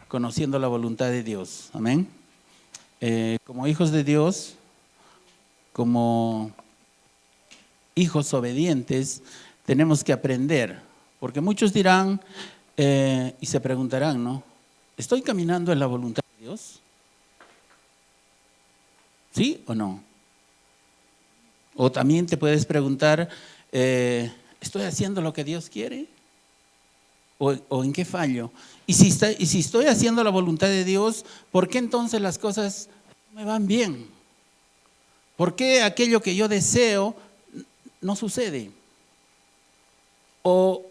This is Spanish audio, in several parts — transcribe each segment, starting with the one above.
conociendo la voluntad de Dios. Amén. Como hijos de Dios, como hijos obedientes, tenemos que aprender. Porque muchos dirán y se preguntarán, ¿no? ¿Estoy caminando en la voluntad de Dios? ¿Sí o no? O también te puedes preguntar, ¿estoy haciendo lo que Dios quiere? ¿O en qué fallo? Y si estoy haciendo la voluntad de Dios, ¿por qué entonces las cosas no me van bien? ¿Por qué aquello que yo deseo no sucede? O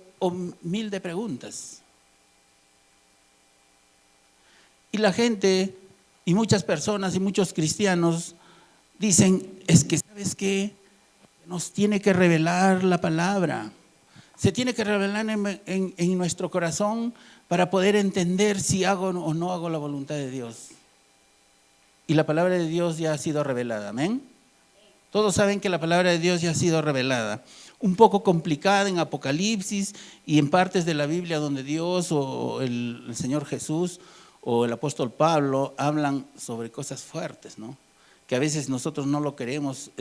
mil de preguntas. Y la gente, y muchas personas, y muchos cristianos dicen, es que ¿sabes qué? Nos tiene que revelar la palabra. Se tiene que revelar en nuestro corazón para poder entender si hago o no hago la voluntad de Dios. Y la palabra de Dios ya ha sido revelada, ¿amén? Todos saben que la palabra de Dios ya ha sido revelada. Un poco complicada en Apocalipsis y en partes de la Biblia donde Dios o el Señor Jesús o el apóstol Pablo hablan sobre cosas fuertes, ¿no? Que a veces nosotros no lo queremos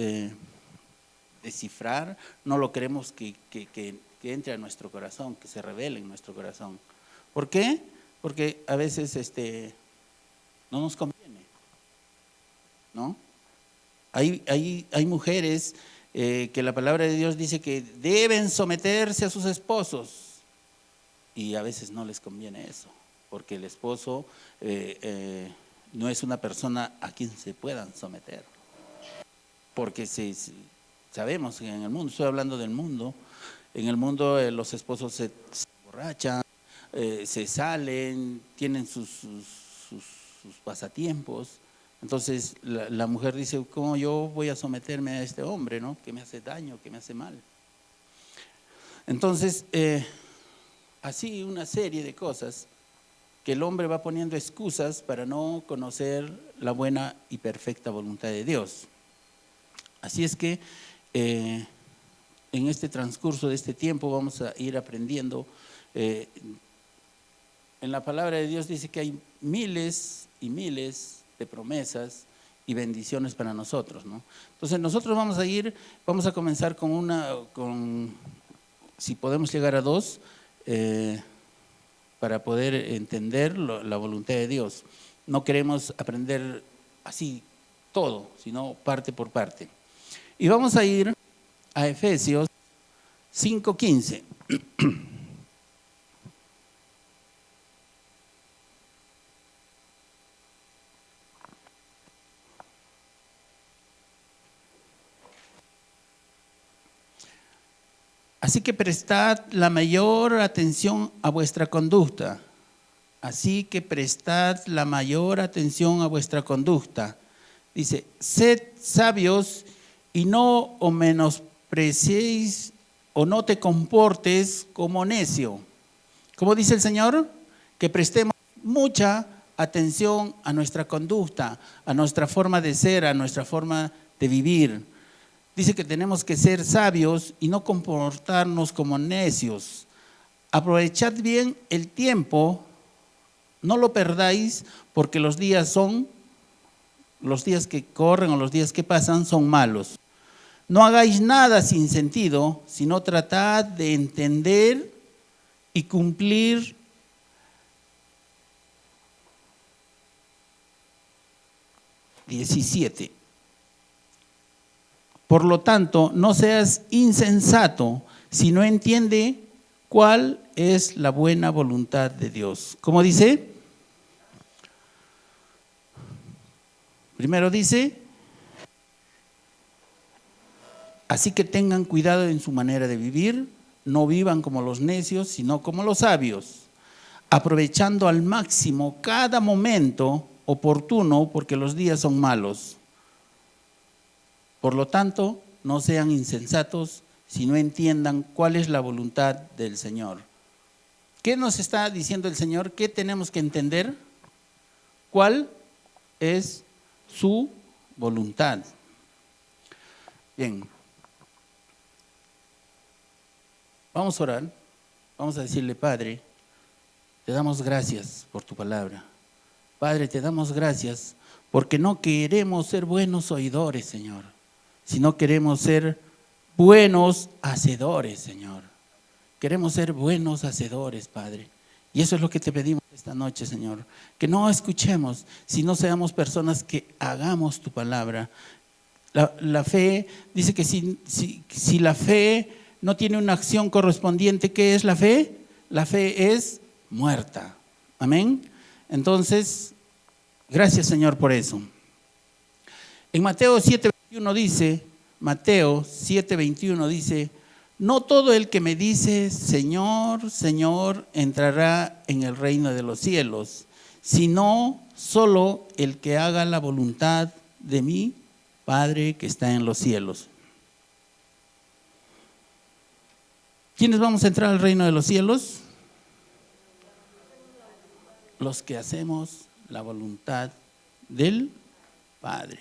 descifrar, no lo queremos que entre a nuestro corazón, que se revele en nuestro corazón. ¿Por qué? Porque a veces no nos conviene, ¿no? Hay mujeres que la palabra de Dios dice que deben someterse a sus esposos y a veces no les conviene eso, porque el esposo no es una persona a quien se puedan someter, porque sabemos que en el mundo, estoy hablando del mundo, en el mundo los esposos se emborrachan, se salen, tienen sus pasatiempos. Entonces la mujer dice, ¿cómo yo voy a someterme a este hombre, ¿no? Que me hace daño, que me hace mal? Entonces, así una serie de cosas que el hombre va poniendo excusas para no conocer la buena y perfecta voluntad de Dios. Así es que en este transcurso de este tiempo vamos a ir aprendiendo. En la palabra de Dios dice que hay miles y miles de promesas y bendiciones para nosotros, ¿no? Entonces nosotros vamos a comenzar con si podemos llegar a 2, para poder entender la voluntad de Dios. No queremos aprender así todo, sino parte por parte. Y vamos a ir a Efesios 5:15. Así que prestad la mayor atención a vuestra conducta. Así que prestad la mayor atención a vuestra conducta. Dice, sed sabios y no os menospreciéis o no te comportes como necio. ¿Cómo dice el Señor? Que prestemos mucha atención a nuestra conducta, a nuestra forma de ser, a nuestra forma de vivir. Dice que tenemos que ser sabios y no comportarnos como necios. Aprovechad bien el tiempo, no lo perdáis, porque los días que corren o los días que pasan son malos. No hagáis nada sin sentido, sino tratad de entender y cumplir (17) Por lo tanto, no seas insensato, sino entiende cuál es la buena voluntad de Dios. ¿Cómo dice? Primero dice, así que tengan cuidado en su manera de vivir, no vivan como los necios, sino como los sabios, aprovechando al máximo cada momento oportuno, porque los días son malos. Por lo tanto, no sean insensatos, sino entiendan cuál es la voluntad del Señor. ¿Qué nos está diciendo el Señor? ¿Qué tenemos que entender? ¿Cuál es su voluntad? Bien. Vamos a orar. Vamos a decirle, Padre, te damos gracias por tu palabra. Padre, te damos gracias porque no queremos ser buenos oidores, Señor, sino queremos ser buenos hacedores, Señor. Queremos ser buenos hacedores, Padre. Y eso es lo que te pedimos esta noche, Señor. Que no escuchemos, sino seamos personas que hagamos tu palabra. La fe, dice que si la fe no tiene una acción correspondiente, ¿qué es la fe? La fe es muerta. Amén. Entonces, gracias, Señor, por eso. En Mateo 7:21 dice, no todo el que me dice, Señor, Señor, entrará en el reino de los cielos, sino solo el que haga la voluntad de mi Padre que está en los cielos. ¿Quiénes vamos a entrar al reino de los cielos? Los que hacemos la voluntad del Padre.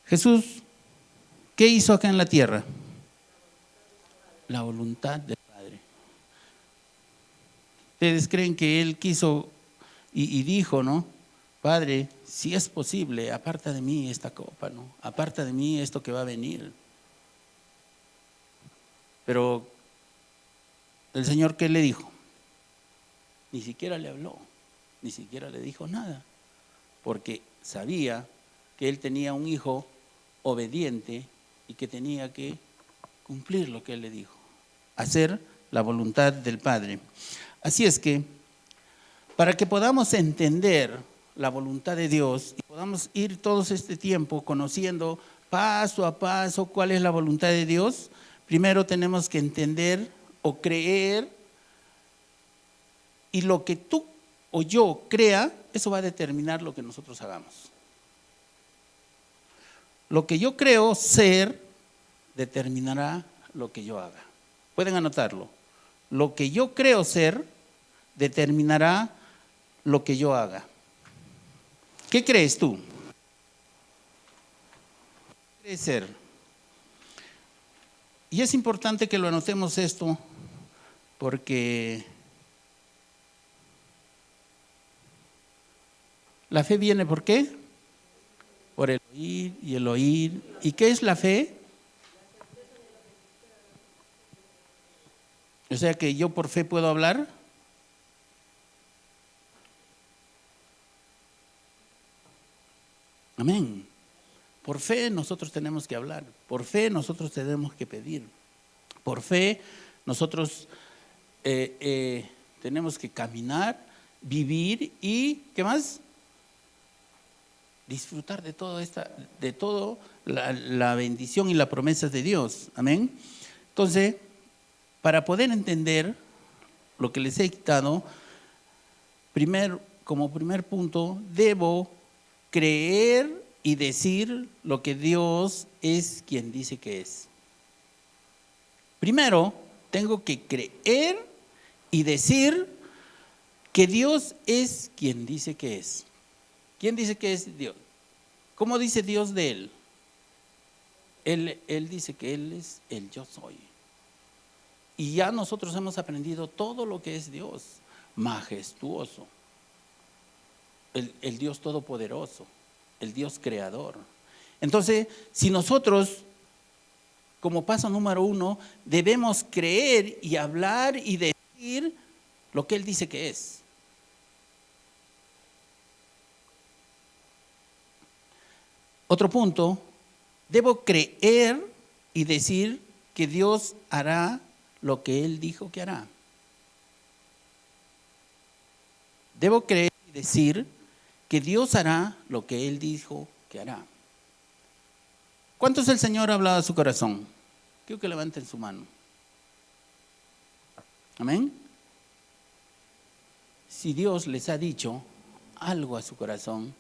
Jesús, ¿qué hizo acá en la tierra? La voluntad del Padre. Ustedes creen que Él quiso y dijo, ¿no? Padre, si es posible, aparta de mí esta copa, ¿no? Aparta de mí esto que va a venir. Pero el Señor, ¿qué le dijo? Ni siquiera le habló, ni siquiera le dijo nada, porque sabía que Él tenía un hijo obediente y que tenía que cumplir lo que Él le dijo, hacer la voluntad del Padre. Así es que, para que podamos entender la voluntad de Dios y podamos ir todo este tiempo conociendo paso a paso cuál es la voluntad de Dios, primero tenemos que entender o creer, y lo que tú o yo crea, eso va a determinar lo que nosotros hagamos. Lo que yo creo ser determinará lo que yo haga. Pueden anotarlo. Lo que yo creo ser determinará lo que yo haga. ¿Qué crees tú? ¿Qué crees ser? Y es importante que lo anotemos esto, porque la fe viene ¿por qué? Por el oír y el oír. ¿Y qué es la fe? O sea que yo por fe puedo hablar. Amén. Por fe nosotros tenemos que hablar, por fe nosotros tenemos que pedir, por fe nosotros tenemos que caminar, vivir y ¿qué más? Disfrutar de todo la bendición y las promesas de Dios. Amén. Entonces, para poder entender lo que les he dictado, como primer punto, debo creer y decir lo que Dios es quien dice que es. Primero, tengo que creer y decir que Dios es quien dice que es. ¿Quién dice que es Dios? ¿Cómo dice Dios de Él? Él dice que Él es el yo soy. Y ya nosotros hemos aprendido todo lo que es Dios, majestuoso, el Dios todopoderoso, el Dios creador. Entonces, si nosotros, como paso número 1, debemos creer y hablar y decir lo que Él dice que es. Otro punto, debo creer y decir que Dios hará lo que Él dijo que hará. Debo creer y decir que Dios hará lo que Él dijo que hará. ¿Cuántos el Señor ha hablado a su corazón? Quiero que levanten su mano. Amén. Si Dios les ha dicho algo a su corazón,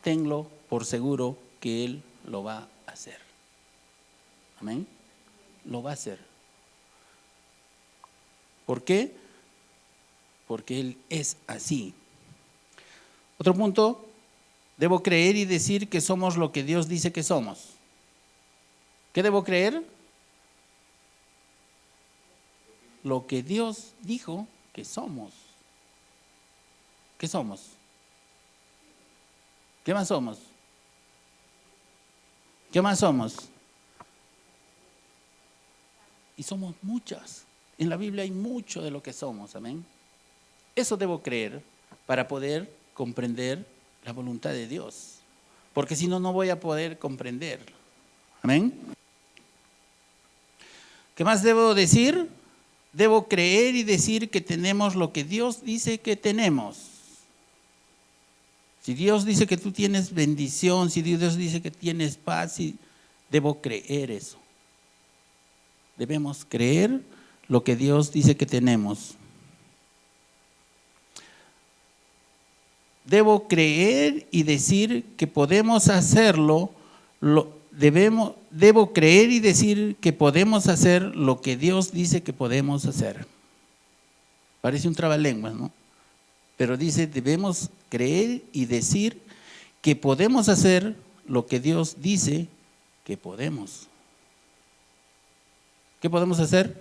tenlo por seguro que Él lo va a hacer. Amén. Lo va a hacer. ¿Por qué? Porque Él es así. Otro punto, debo creer y decir que somos lo que Dios dice que somos. ¿Qué debo creer? Lo que Dios dijo que somos. ¿Qué somos? ¿Qué más somos? ¿Qué más somos? Y somos muchas. En la Biblia hay mucho de lo que somos, amén. Eso debo creer para poder comprender la voluntad de Dios. Porque si no, no voy a poder comprender. Amén. ¿Qué más debo decir? Debo creer y decir que tenemos lo que Dios dice que tenemos. Si Dios dice que tú tienes bendición, si Dios dice que tienes paz, debo creer eso. Debemos creer lo que Dios dice que tenemos. Debo creer y decir que podemos hacerlo, debo creer y decir que podemos hacer lo que Dios dice que podemos hacer. Parece un trabalenguas, ¿no? Pero dice, debemos creer y decir que podemos hacer lo que Dios dice que podemos. ¿Qué podemos hacer?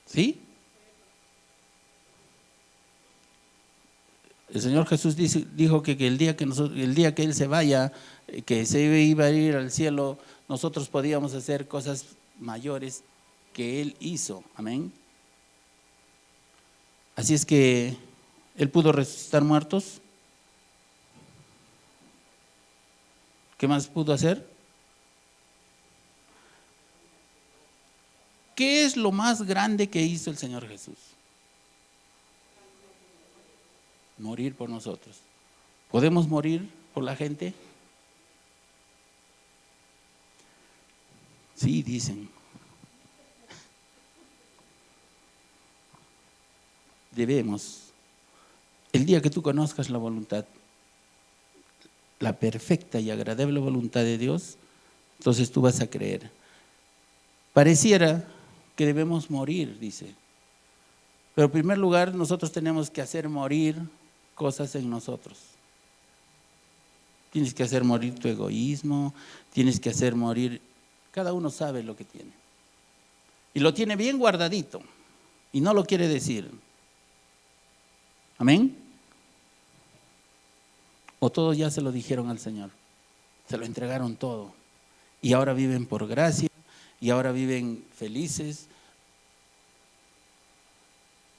¿Sí? El Señor Jesús dijo que el día que Él se vaya, que se iba a ir al cielo, nosotros podíamos hacer cosas mayores que Él hizo. Amén. Así es que Él pudo resucitar muertos. ¿Qué más pudo hacer? ¿Qué es lo más grande que hizo el Señor Jesús? Morir por nosotros. ¿Podemos morir por la gente? Sí, dicen. Debemos. El día que tú conozcas la voluntad, la perfecta y agradable voluntad de Dios, entonces tú vas a creer. Pareciera que debemos morir, dice. Pero en primer lugar, nosotros tenemos que hacer morir cosas en nosotros. Tienes que hacer morir tu egoísmo, tienes que hacer morir, cada uno sabe lo que tiene. Y lo tiene bien guardadito y no lo quiere decir. ¿Amén? O todos ya se lo dijeron al Señor, se lo entregaron todo y ahora viven por gracia y ahora viven felices.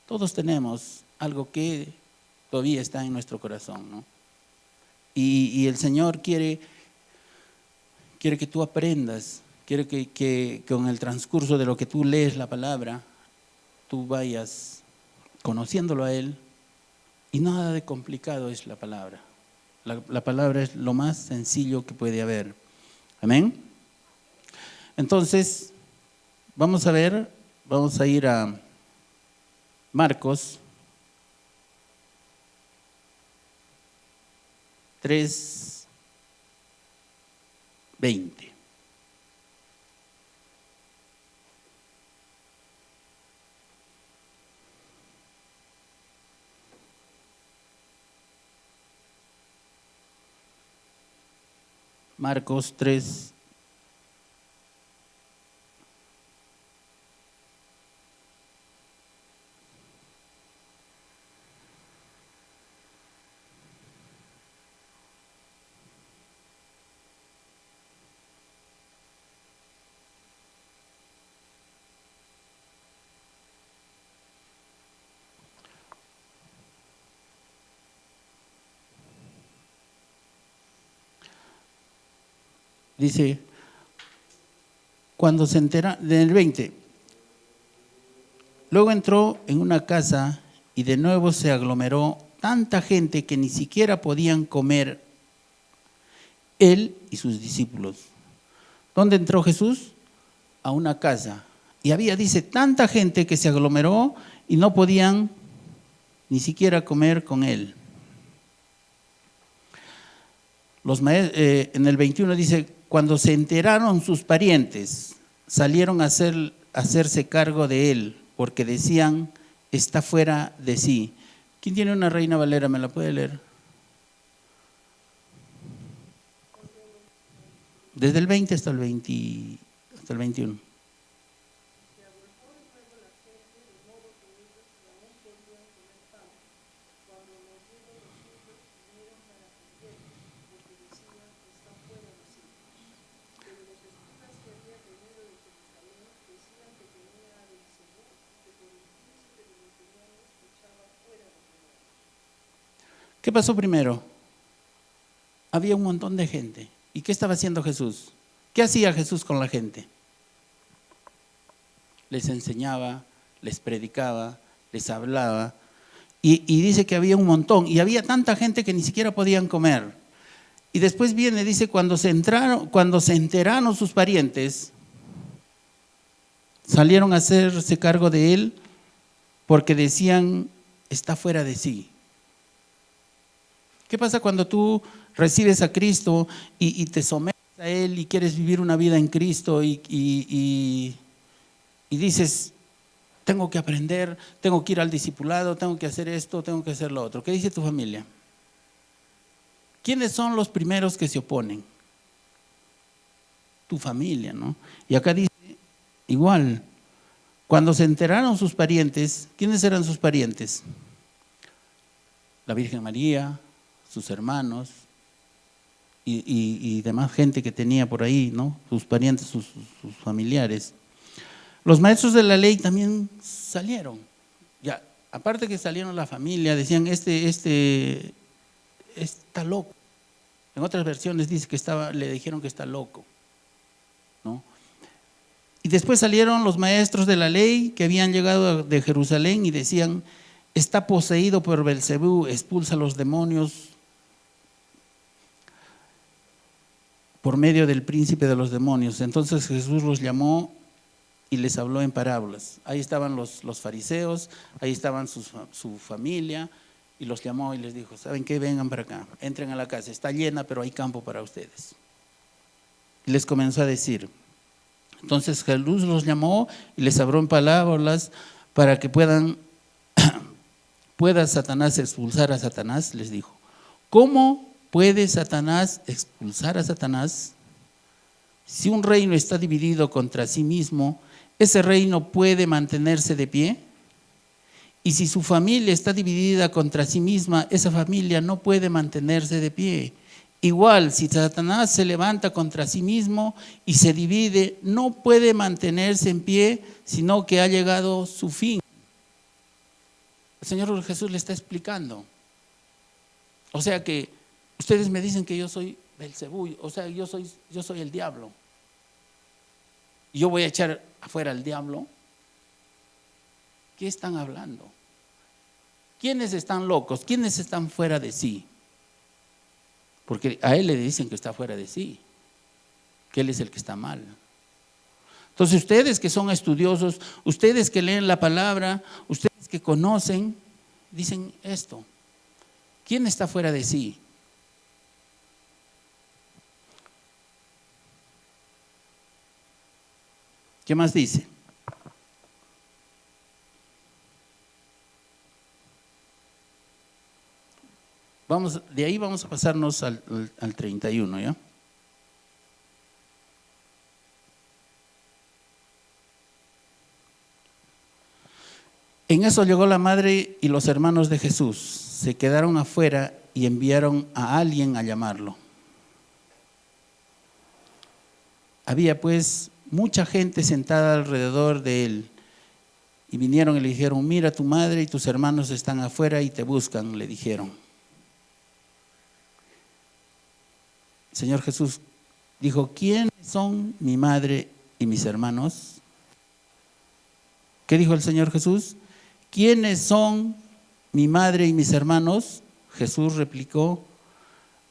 Todos tenemos algo que todavía está en nuestro corazón, ¿no? Y el Señor quiere que tú aprendas, quiere que con el transcurso de lo que tú lees la palabra, tú vayas conociéndolo a Él, y nada de complicado es la palabra. La palabra es lo más sencillo que puede haber. Amén. Entonces, vamos a ir a Marcos 3:20. Marcos 3. Dice, cuando se entera, del 20, luego entró en una casa y de nuevo se aglomeró tanta gente que ni siquiera podían comer él y sus discípulos. ¿Dónde entró Jesús? A una casa. Y había, dice, tanta gente que se aglomeró y no podían ni siquiera comer con él. En el 21 dice, cuando se enteraron sus parientes, salieron a hacerse cargo de él, porque decían, está fuera de sí. ¿Quién tiene una Reina Valera? ¿Me la puede leer? Desde el 20 hasta el 21. ¿Qué pasó primero? Había un montón de gente. ¿Y qué estaba haciendo Jesús? ¿Qué hacía Jesús con la gente? Les enseñaba, les predicaba, les hablaba. Y dice que había un montón. Y había tanta gente que ni siquiera podían comer. Y después viene, dice, cuando se enteraron sus parientes, salieron a hacerse cargo de él porque decían, está fuera de sí. ¿Qué pasa cuando tú recibes a Cristo y te sometes a Él y quieres vivir una vida en Cristo y dices, tengo que aprender, tengo que ir al discipulado, tengo que hacer esto, tengo que hacer lo otro? ¿Qué dice tu familia? ¿Quiénes son los primeros que se oponen? Tu familia, ¿no? Y acá dice, igual, cuando se enteraron sus parientes, ¿quiénes eran sus parientes? La Virgen María, sus hermanos y demás gente que tenía por ahí, ¿no? Sus parientes, sus familiares. Los maestros de la ley también salieron. Ya, aparte que salieron la familia, decían, este está loco. En otras versiones dice que le dijeron que está loco, ¿no? Y después salieron los maestros de la ley que habían llegado de Jerusalén y decían, está poseído por Belcebú, expulsa a los demonios por medio del príncipe de los demonios. Entonces Jesús los llamó y les habló en parábolas. Ahí estaban los fariseos, ahí estaban su familia, y los llamó y les dijo, ¿saben qué? Vengan para acá, entren a la casa, está llena, pero hay campo para ustedes. Y les comenzó a decir. Entonces Jesús los llamó y les habló en parábolas para que pueda Satanás expulsar a Satanás, les dijo. ¿Cómo puede Satanás expulsar a Satanás? Si un reino está dividido contra sí mismo, ¿ese reino puede mantenerse de pie? Y si su familia está dividida contra sí misma, esa familia no puede mantenerse de pie. Igual, si Satanás se levanta contra sí mismo y se divide, no puede mantenerse en pie, sino que ha llegado su fin. El Señor Jesús le está explicando. O sea que ustedes me dicen que yo soy Belcebú, o sea, yo soy el diablo. Y yo voy a echar afuera al diablo. ¿Qué están hablando? ¿Quiénes están locos? ¿Quiénes están fuera de sí? Porque a él le dicen que está fuera de sí, que él es el que está mal. Entonces ustedes que son estudiosos, ustedes que leen la palabra, ustedes que conocen, dicen esto. ¿Quién está fuera de sí? ¿Qué más dice? De ahí vamos a pasarnos al 31, ¿ya? En eso llegó la madre y los hermanos de Jesús. Se quedaron afuera y enviaron a alguien a llamarlo. Había pues mucha gente sentada alrededor de él. Y vinieron y le dijeron, mira, tu madre y tus hermanos están afuera y te buscan, le dijeron. El Señor Jesús dijo, ¿quiénes son mi madre y mis hermanos? ¿Qué dijo el Señor Jesús? ¿Quiénes son mi madre y mis hermanos? Jesús replicó.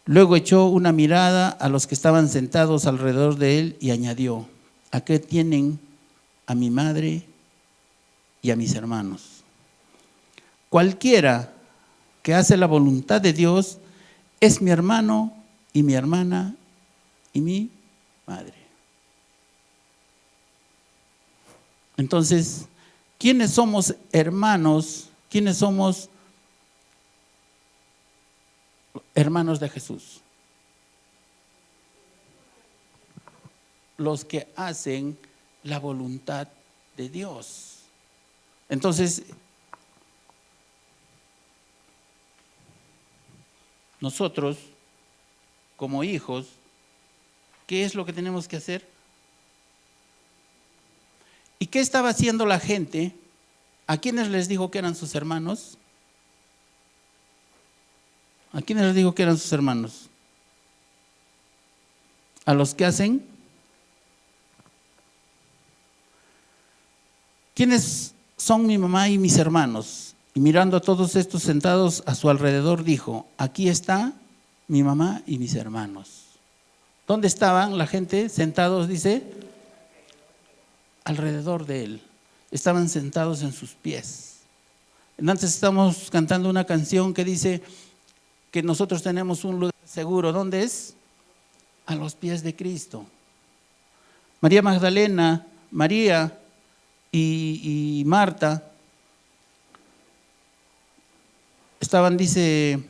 Luego echó una mirada a los que estaban sentados alrededor de él y añadió, ¿a qué tienen a mi madre y a mis hermanos? Cualquiera que hace la voluntad de Dios es mi hermano y mi hermana y mi madre. Entonces, ¿quiénes somos hermanos? ¿Quiénes somos hermanos de Jesús? Los que hacen la voluntad de Dios. Entonces, nosotros, como hijos, ¿qué es lo que tenemos que hacer? ¿Y qué estaba haciendo la gente? ¿A quiénes les dijo que eran sus hermanos? ¿A quiénes les dijo que eran sus hermanos? A los que hacen. ¿Quiénes son mi mamá y mis hermanos? Y mirando a todos estos sentados a su alrededor, dijo: aquí está mi mamá y mis hermanos. ¿Dónde estaban la gente sentados? Dice, alrededor de él. Estaban sentados en sus pies. Antes estamos cantando una canción que dice que nosotros tenemos un lugar seguro. ¿Dónde es? A los pies de Cristo. María Magdalena, María y Marta estaban, dice,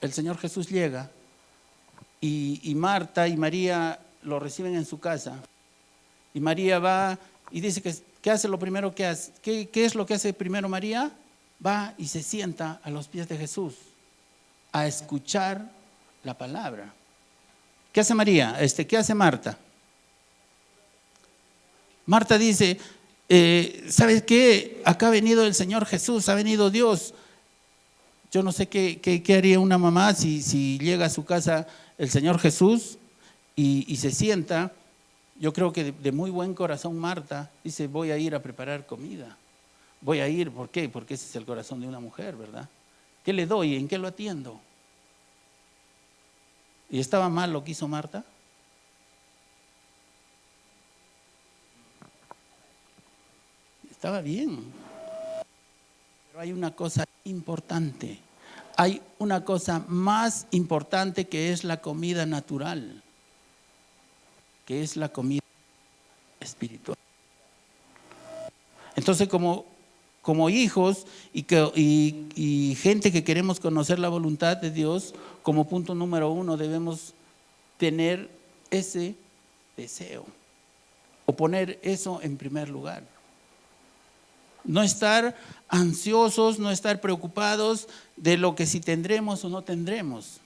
el Señor Jesús llega y Marta y María lo reciben en su casa. Y María va y dice que ¿qué hace lo primero que hace? ¿Qué es lo que hace primero María? Va y se sienta a los pies de Jesús a escuchar la palabra. ¿Qué hace María? ¿Qué hace Marta? Marta dice, ¿sabes qué? Acá ha venido el Señor Jesús, ha venido Dios. Yo no sé qué haría una mamá si llega a su casa el Señor Jesús y se sienta. Yo creo que de muy buen corazón Marta dice, voy a ir a preparar comida. Voy a ir, ¿por qué? Porque ese es el corazón de una mujer, ¿verdad? ¿Qué le doy? ¿En qué lo atiendo? ¿Y estaba mal lo que hizo Marta? Estaba bien. Pero hay una cosa importante. Hay una cosa más importante que es la comida natural, que es la comida espiritual. Entonces, como hijos y gente que queremos conocer la voluntad de Dios, como punto número 1 debemos tener ese deseo o poner eso en primer lugar. No estar ansiosos, no estar preocupados de lo que si tendremos o no tendremos,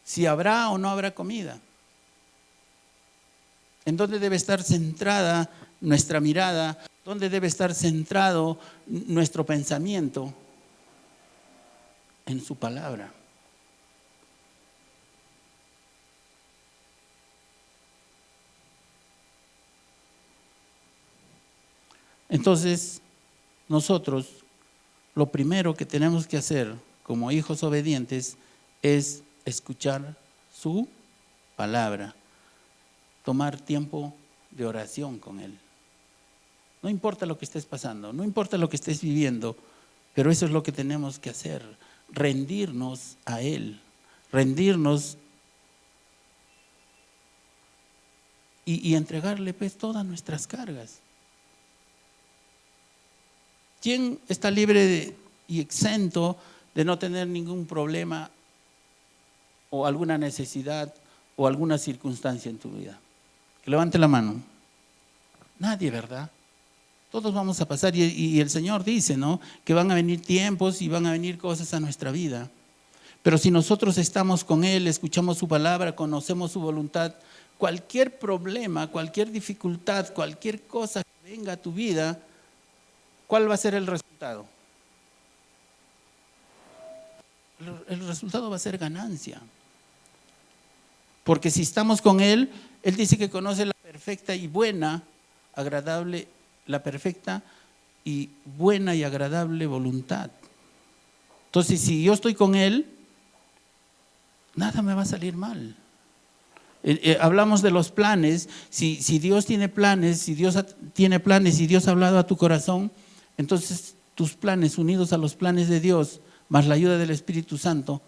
si habrá o no habrá comida. ¿En dónde debe estar centrada nuestra mirada? ¿Dónde debe estar centrado nuestro pensamiento? En su palabra. Entonces, nosotros lo primero que tenemos que hacer como hijos obedientes es escuchar su palabra, tomar tiempo de oración con Él. No importa lo que estés pasando, no importa lo que estés viviendo, pero eso es lo que tenemos que hacer, rendirnos a Él, rendirnos y entregarle pues todas nuestras cargas. ¿Quién está libre y exento de no tener ningún problema o alguna necesidad o alguna circunstancia en tu vida? Que levante la mano. Nadie, ¿verdad? Todos vamos a pasar y el Señor dice, ¿no?, que van a venir tiempos y van a venir cosas a nuestra vida. Pero si nosotros estamos con Él, escuchamos su palabra, conocemos su voluntad, cualquier problema, cualquier dificultad, cualquier cosa que venga a tu vida, ¿cuál va a ser el resultado? El resultado va a ser ganancia. Porque si estamos con Él, Él dice que conoce la perfecta y buena, agradable, la perfecta y buena y agradable voluntad. Entonces, si yo estoy con Él, nada me va a salir mal. Hablamos de los planes. Si Dios tiene planes, si Dios tiene planes y Dios ha hablado a tu corazón, entonces tus planes unidos a los planes de Dios, más la ayuda del Espíritu Santo,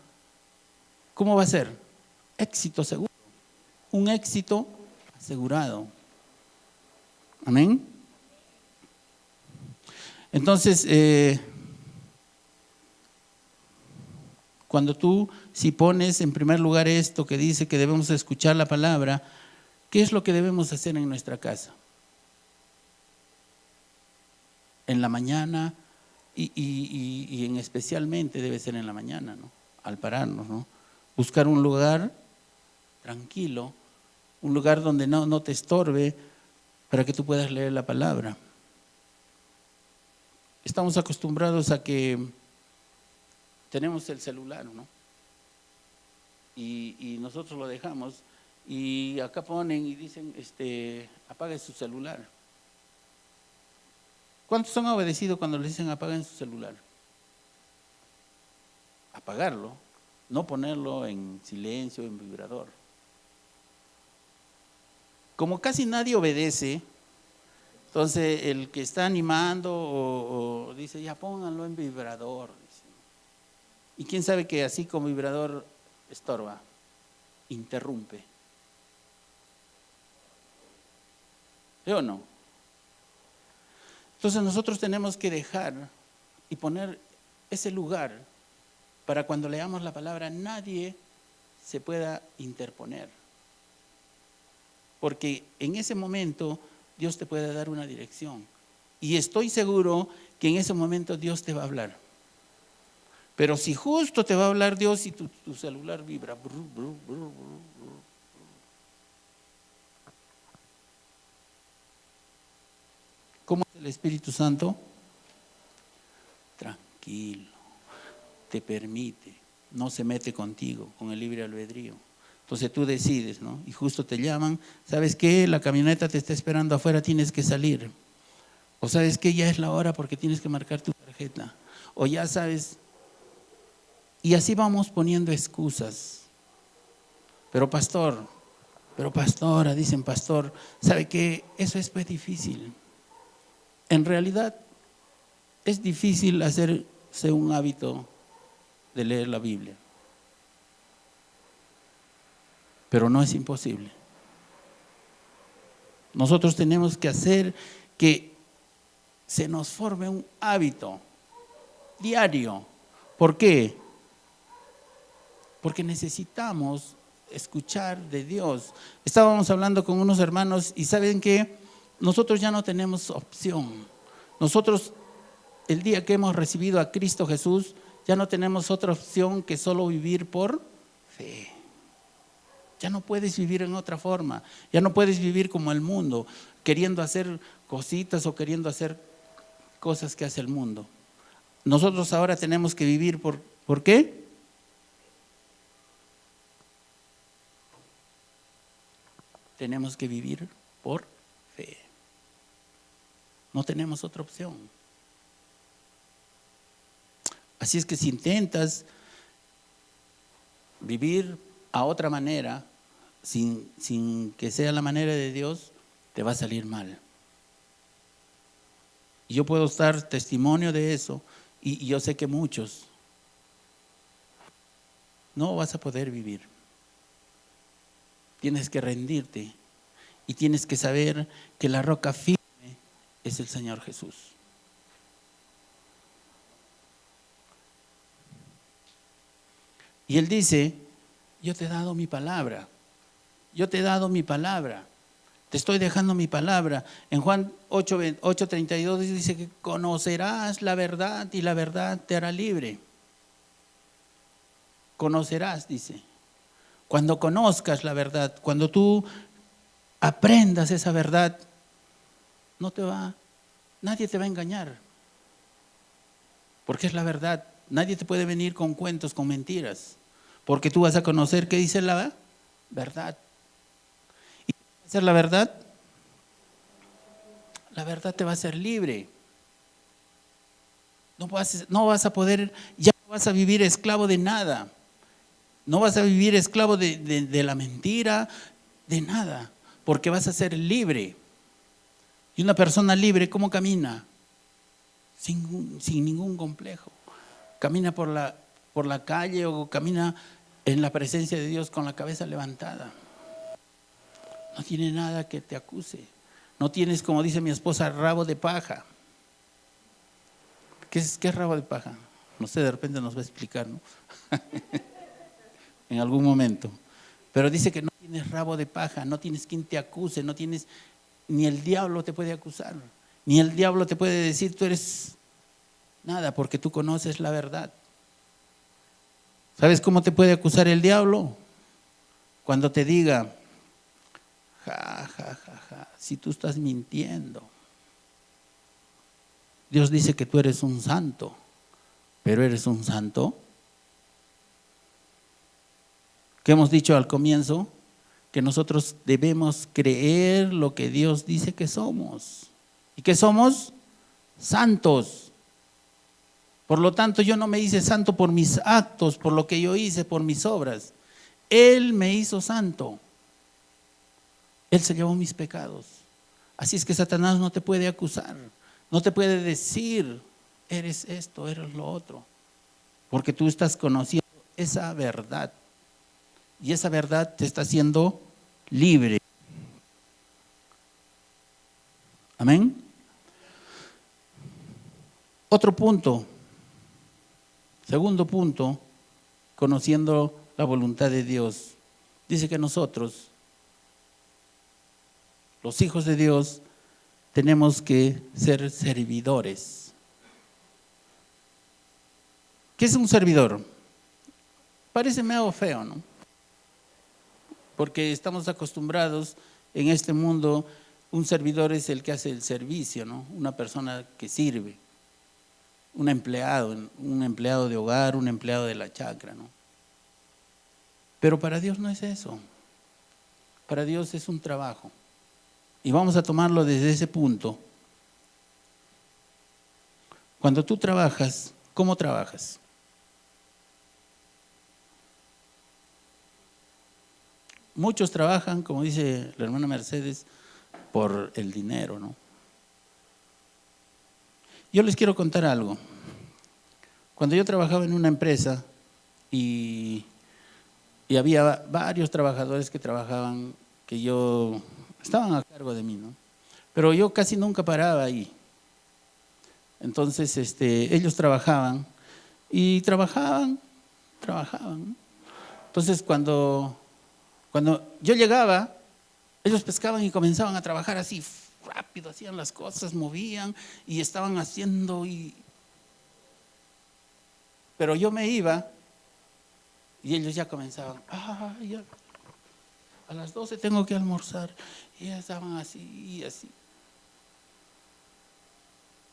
¿cómo va a ser? Éxito seguro. Un éxito asegurado. Amén. Entonces, cuando tú si pones en primer lugar esto que dice que debemos escuchar la palabra, ¿qué es lo que debemos hacer en nuestra casa? En la mañana y en especialmente debe ser en la mañana, ¿no? Al pararnos, ¿no? Buscar un lugar tranquilo, un lugar donde no te estorbe para que tú puedas leer la palabra. Estamos acostumbrados a que tenemos el celular, ¿no? Y nosotros lo dejamos y acá ponen y dicen, apague su celular. ¿Cuántos han obedecido cuando les dicen apaguen su celular? Apagarlo, no ponerlo en silencio, en vibrador. Como casi nadie obedece, entonces el que está animando o dice, ya pónganlo en vibrador. Dice. Y quién sabe que así con vibrador estorba, interrumpe. ¿Sí o no? Entonces nosotros tenemos que dejar y poner ese lugar para cuando leamos la palabra nadie se pueda interponer. Porque en ese momento Dios te puede dar una dirección. Y estoy seguro que en ese momento Dios te va a hablar. Pero si justo te va a hablar Dios y tu celular vibra. ¿Cómo es el Espíritu Santo? Tranquilo, te permite, no se mete contigo, con el libre albedrío. Entonces tú decides, ¿no? Y justo te llaman, ¿sabes qué? La camioneta te está esperando afuera, tienes que salir. O ¿sabes qué? Ya es la hora porque tienes que marcar tu tarjeta. O ya sabes, y así vamos poniendo excusas. Pero pastora, dicen pastor, ¿sabe qué? Eso es pues difícil. En realidad es difícil hacerse un hábito de leer la Biblia. Pero no es imposible. Nosotros tenemos que hacer que se nos forme un hábito diario. ¿Por qué? Porque necesitamos escuchar de Dios. Estábamos hablando con unos hermanos y ¿saben qué? Nosotros ya no tenemos opción. Nosotros, el día que hemos recibido a Cristo Jesús, ya no tenemos otra opción que solo vivir por fe. Ya no puedes vivir en otra forma. Ya no puedes vivir como el mundo, queriendo hacer cositas o queriendo hacer cosas que hace el mundo. Nosotros ahora tenemos que vivir ¿por qué? Tenemos que vivir por fe. No tenemos otra opción. Así es que si intentas vivir a otra manera, sin que sea la manera de Dios, te va a salir mal. Y yo puedo dar testimonio de eso, y yo sé que muchos no vas a poder vivir. Tienes que rendirte y tienes que saber que la roca firme es el Señor Jesús. Y Él dice, yo te he dado mi palabra, yo te he dado mi palabra, te estoy dejando mi palabra. En Juan 8:32 dice que conocerás la verdad y la verdad te hará libre. Conocerás, dice. Cuando conozcas la verdad, cuando tú aprendas esa verdad, nadie te va a engañar. Porque es la verdad. Nadie te puede venir con cuentos, con mentiras. Porque tú vas a conocer qué dice la verdad. ¿Y qué va a ser la verdad? La verdad te va a hacer libre. No vas a poder, ya no vas a vivir esclavo de nada. No vas a vivir esclavo de la mentira, de nada. Porque vas a ser libre. Y una persona libre, ¿cómo camina? Sin ningún complejo. Camina por la calle o camina en la presencia de Dios con la cabeza levantada. No tiene nada que te acuse. No tienes, como dice mi esposa, rabo de paja. ¿Qué es rabo de paja? No sé, de repente nos va a explicar, ¿no? En algún momento. Pero dice que no tienes rabo de paja, no tienes quien te acuse, no tienes, ni el diablo te puede acusar, ni el diablo te puede decir tú eres nada, porque tú conoces la verdad. ¿Sabes cómo te puede acusar el diablo? Cuando te diga, si tú estás mintiendo. Dios dice que tú eres un santo, pero ¿eres un santo? que hemos dicho al comienzo, que nosotros debemos creer lo que Dios dice que somos. ¿Y que somos? Santos. Por lo tanto, yo no me hice santo por mis actos, por lo que yo hice, por mis obras. Él me hizo santo. Él se llevó mis pecados. Así es que Satanás no te puede acusar, no te puede decir, eres esto, eres lo otro, porque tú estás conociendo esa verdad. Y esa verdad te está haciendo libre. Amén. Otro punto, segundo punto, conociendo la voluntad de Dios. Dice que nosotros, los hijos de Dios, tenemos que ser servidores. ¿Qué es un servidor? Parece medio feo, ¿no? Porque estamos acostumbrados en este mundo, un servidor es el que hace el servicio, ¿no? Una persona que sirve, un empleado de hogar, un empleado de la chacra, ¿no? Pero para Dios no es eso. Para Dios es un trabajo. Y vamos a tomarlo desde ese punto. Cuando tú trabajas, ¿cómo trabajas? Muchos trabajan, como dice la hermana Mercedes, por el dinero, ¿no? Yo les quiero contar algo. Cuando yo trabajaba en una empresa y había varios trabajadores que trabajaban, estaban a cargo de mí, ¿no? Pero yo casi nunca paraba ahí. Entonces, ellos trabajaban y trabajaban. Entonces, cuando yo llegaba, ellos pescaban y comenzaban a trabajar así rápido, hacían las cosas, movían y estaban haciendo. Pero yo me iba y ellos ya comenzaban, ya, a las 12 tengo que almorzar. Y ya estaban así y así.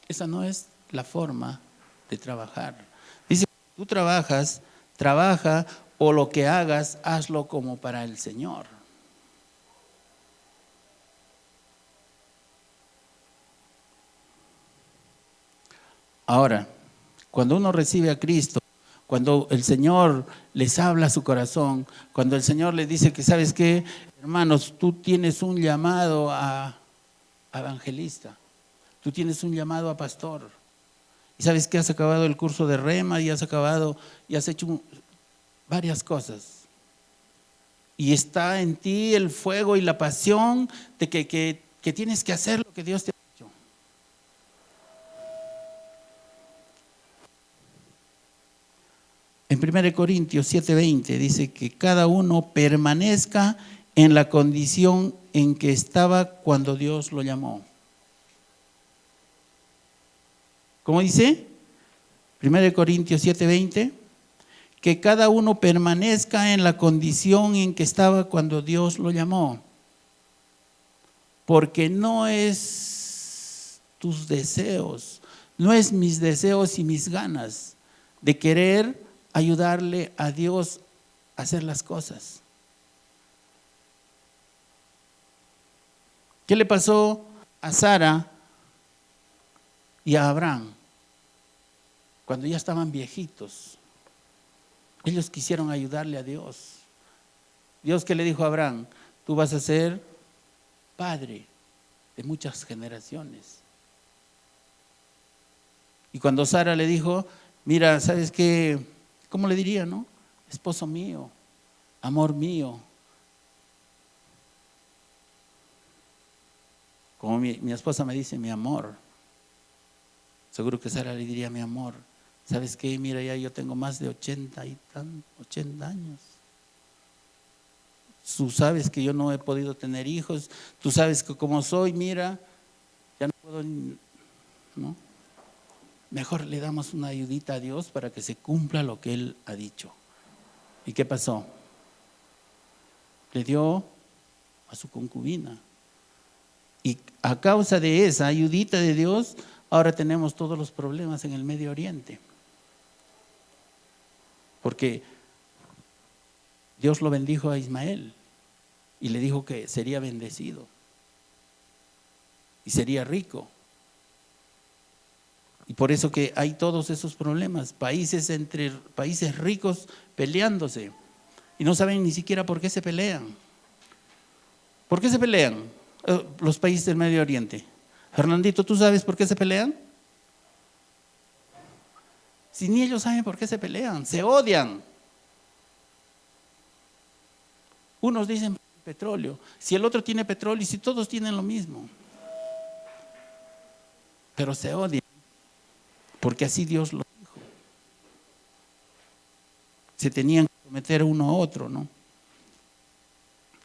Esa no es la forma de trabajar. Dice, tú trabaja o lo que hagas, hazlo como para el Señor. Ahora, cuando uno recibe a Cristo, cuando el Señor les habla a su corazón, cuando el Señor les dice que, ¿sabes qué? Hermanos, tú tienes un llamado a evangelista, tú tienes un llamado a pastor, y sabes que has acabado el curso de Rema y has hecho varias cosas, y está en ti el fuego y la pasión de que tienes que hacer lo que Dios te ha dicho. En 1 Corintios 7:20 dice que cada uno permanezca en la condición en que estaba cuando Dios lo llamó. ¿Cómo dice? 1 Corintios 7:20, que cada uno permanezca en la condición en que estaba cuando Dios lo llamó. Porque no es tus deseos, no es mis deseos y mis ganas de querer ayudarle a Dios a hacer las cosas. ¿Qué le pasó a Sara y a Abraham cuando ya estaban viejitos? Ellos quisieron ayudarle a Dios. Dios, que le dijo a Abraham, tú vas a ser padre de muchas generaciones. Y cuando Sara le dijo, mira, ¿sabes qué? ¿Cómo le diría, no? Esposo mío, amor mío. Como mi esposa me dice, mi amor. Seguro que Sara le diría, mi amor. ¿Sabes qué? Mira, ya yo tengo más de 80 años. Tú sabes que yo no he podido tener hijos. Tú sabes que como soy, mira, ya no puedo, ¿no? Mejor le damos una ayudita a Dios para que se cumpla lo que Él ha dicho. ¿Y qué pasó? Le dio a su concubina. Y a causa de esa ayudita de Dios, ahora tenemos todos los problemas en el Medio Oriente. Porque Dios lo bendijo a Ismael y le dijo que sería bendecido y sería rico. Y por eso que hay todos esos problemas, países entre países ricos peleándose y no saben ni siquiera por qué se pelean. ¿Por qué se pelean los países del Medio Oriente? Fernandito, ¿tú sabes por qué se pelean? Si ni ellos saben por qué se pelean, se odian. Unos dicen petróleo, si el otro tiene petróleo y si todos tienen lo mismo. Pero se odian, porque así Dios lo dijo. Se tenían que someter uno a otro, ¿no?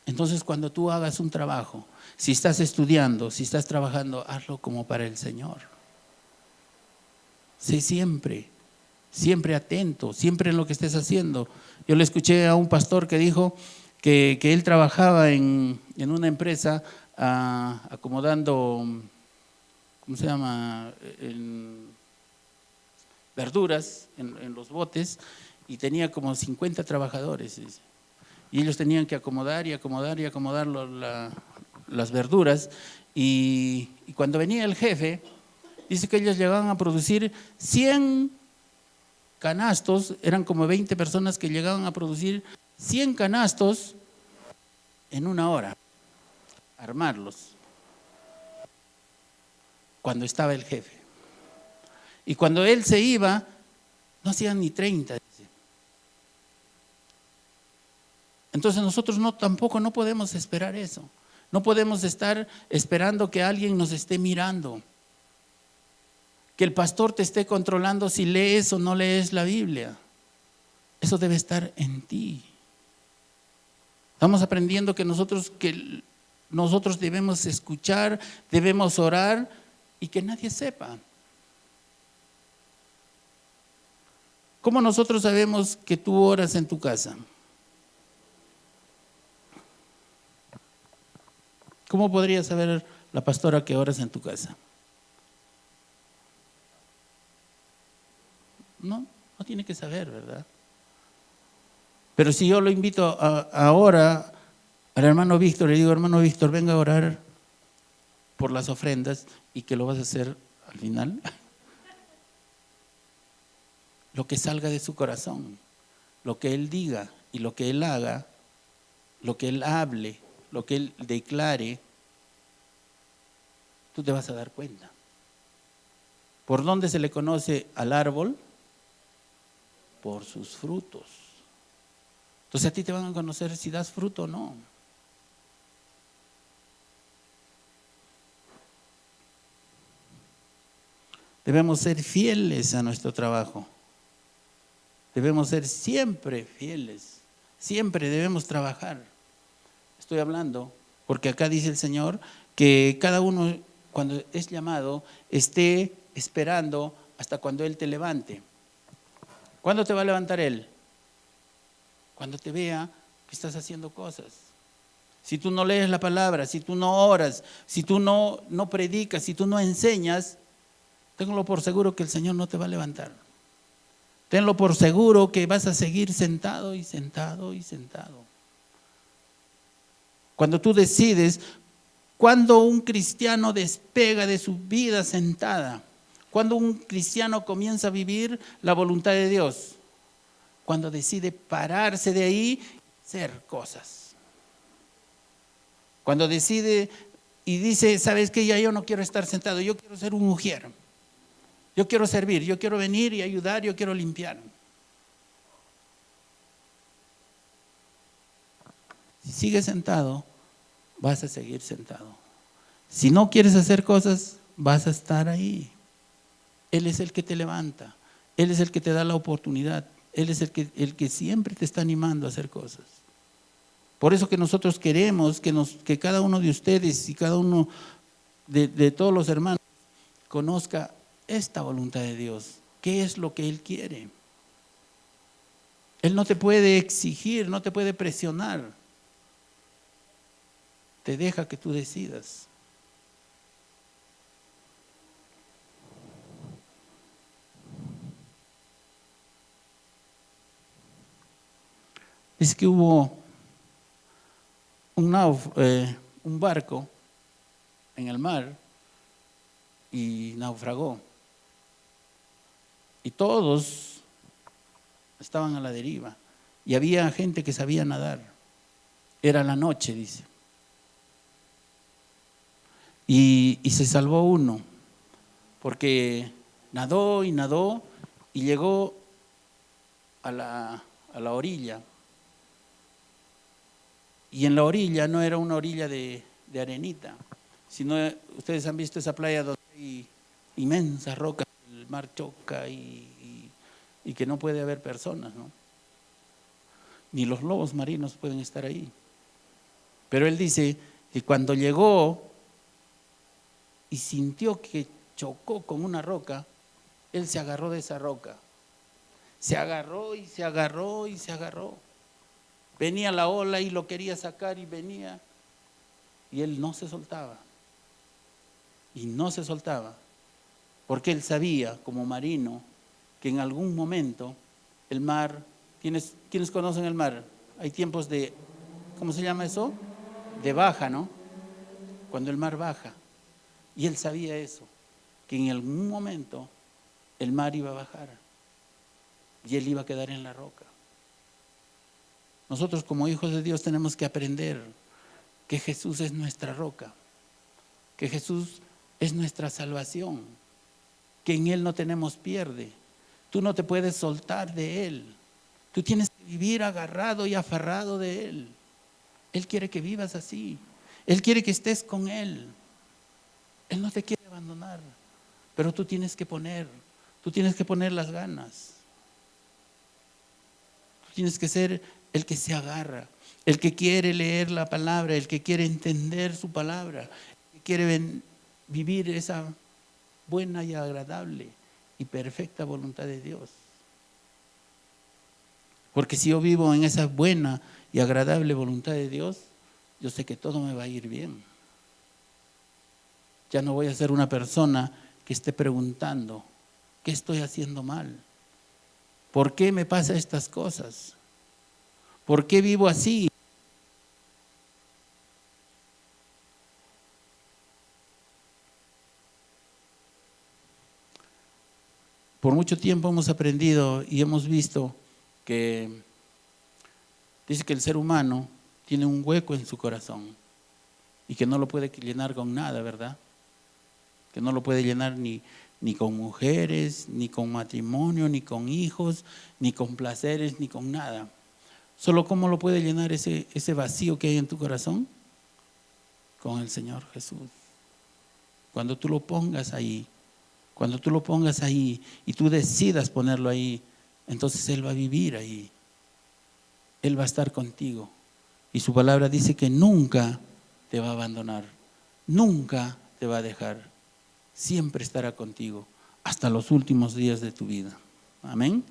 Entonces, cuando tú hagas un trabajo, si estás estudiando, si estás trabajando, hazlo como para el Señor. Sé siempre atento, siempre en lo que estés haciendo. Yo le escuché a un pastor que dijo que él trabajaba en una empresa acomodando, ¿cómo se llama? Verduras en los botes, y tenía como 50 trabajadores. Y ellos tenían que acomodar las verduras. Y cuando venía el jefe, dice que ellos llegaban a producir 100 canastos, eran como 20 personas que llegaban a producir 100 canastos en una hora, armarlos, cuando estaba el jefe. Y cuando él se iba, no hacían ni 30. Entonces nosotros tampoco no podemos esperar eso. No podemos estar esperando que alguien nos esté mirando, que el pastor te esté controlando si lees o no lees la Biblia. Eso debe estar en ti. Estamos aprendiendo que nosotros debemos escuchar, debemos orar y que nadie sepa. ¿Cómo nosotros sabemos que tú oras en tu casa? ¿Cómo podría saber la pastora que oras en tu casa? No tiene que saber, ¿verdad? Pero si yo lo invito ahora al hermano Víctor, le digo, hermano Víctor, venga a orar por las ofrendas, ¿y qué lo vas a hacer al final? Lo que salga de su corazón, lo que él diga y lo que él haga, lo que él hable, lo que él declare, tú te vas a dar cuenta. ¿Por dónde se le conoce al árbol? Por sus frutos. Entonces a ti te van a conocer si das fruto o no. Debemos ser fieles a nuestro trabajo. Debemos ser siempre fieles. Siempre debemos trabajar. Estoy hablando porque acá dice el Señor que cada uno, cuando es llamado, esté esperando hasta cuando Él te levante. ¿Cuándo te va a levantar Él? Cuando te vea que estás haciendo cosas. Si tú no lees la palabra, si tú no oras, si tú no predicas, si tú no enseñas, tenlo por seguro que el Señor no te va a levantar. Tenlo por seguro que vas a seguir sentado y sentado y sentado. Cuando tú decides, cuando un cristiano despega de su vida sentada, cuando un cristiano comienza a vivir la voluntad de Dios, cuando decide pararse de ahí y hacer cosas. Cuando decide y dice, ¿sabes qué? Ya yo no quiero estar sentado, yo quiero ser un mujer. Yo quiero servir, yo quiero venir y ayudar, yo quiero limpiar. Si sigues sentado, vas a seguir sentado. Si no quieres hacer cosas, vas a estar ahí. Él es el que te levanta, Él es el que te da la oportunidad, Él es el que siempre te está animando a hacer cosas. Por eso que nosotros queremos que cada uno de ustedes y cada uno de todos los hermanos conozca esta voluntad de Dios. ¿Qué es lo que Él quiere? Él no te puede exigir, no te puede presionar. Te deja que tú decidas. Es que hubo un barco en el mar y naufragó. Y todos estaban a la deriva. Y había gente que sabía nadar. Era la noche, dice. Y se salvó uno, porque nadó y nadó y llegó a la orilla. Y en la orilla no era una orilla de arenita, sino ustedes han visto esa playa donde hay inmensas rocas, el mar choca y que no puede haber personas, ¿no? Ni los lobos marinos pueden estar ahí. Pero él dice que cuando llegó y sintió que chocó con una roca, él se agarró de esa roca. Se agarró y se agarró y se agarró. Venía la ola y lo quería sacar y venía. Y él no se soltaba. Y no se soltaba. Porque él sabía, como marino, que en algún momento el mar, ¿quiénes conocen el mar? Hay tiempos de, ¿cómo se llama eso? De baja, ¿no? Cuando el mar baja. Y él sabía eso, que en algún momento el mar iba a bajar y él iba a quedar en la roca. Nosotros como hijos de Dios tenemos que aprender que Jesús es nuestra roca, que Jesús es nuestra salvación, que en Él no tenemos pierde. Tú no te puedes soltar de Él. Tú tienes que vivir agarrado y aferrado de Él. Él quiere que vivas así. Él quiere que estés con Él. Él no te quiere abandonar, pero tú tienes que poner las ganas. Tú tienes que ser el que se agarra, el que quiere leer la palabra, el que quiere entender su palabra, el que quiere vivir esa buena y agradable y perfecta voluntad de Dios. Porque si yo vivo en esa buena y agradable voluntad de Dios, yo sé que todo me va a ir bien. Ya no voy a ser una persona que esté preguntando, ¿qué estoy haciendo mal? ¿Por qué me pasan estas cosas? ¿Por qué vivo así? Por mucho tiempo hemos aprendido y hemos visto que dice que el ser humano tiene un hueco en su corazón y que no lo puede llenar con nada, ¿verdad? Que no lo puede llenar ni con mujeres, ni con matrimonio, ni con hijos, ni con placeres, ni con nada. Solo ¿cómo lo puede llenar ese vacío que hay en tu corazón? Con el Señor Jesús. Cuando tú lo pongas ahí y tú decidas ponerlo ahí, entonces Él va a vivir ahí. Él va a estar contigo. Y su palabra dice que nunca te va a abandonar, nunca te va a dejar. Siempre estará contigo hasta los últimos días de tu vida. Amén.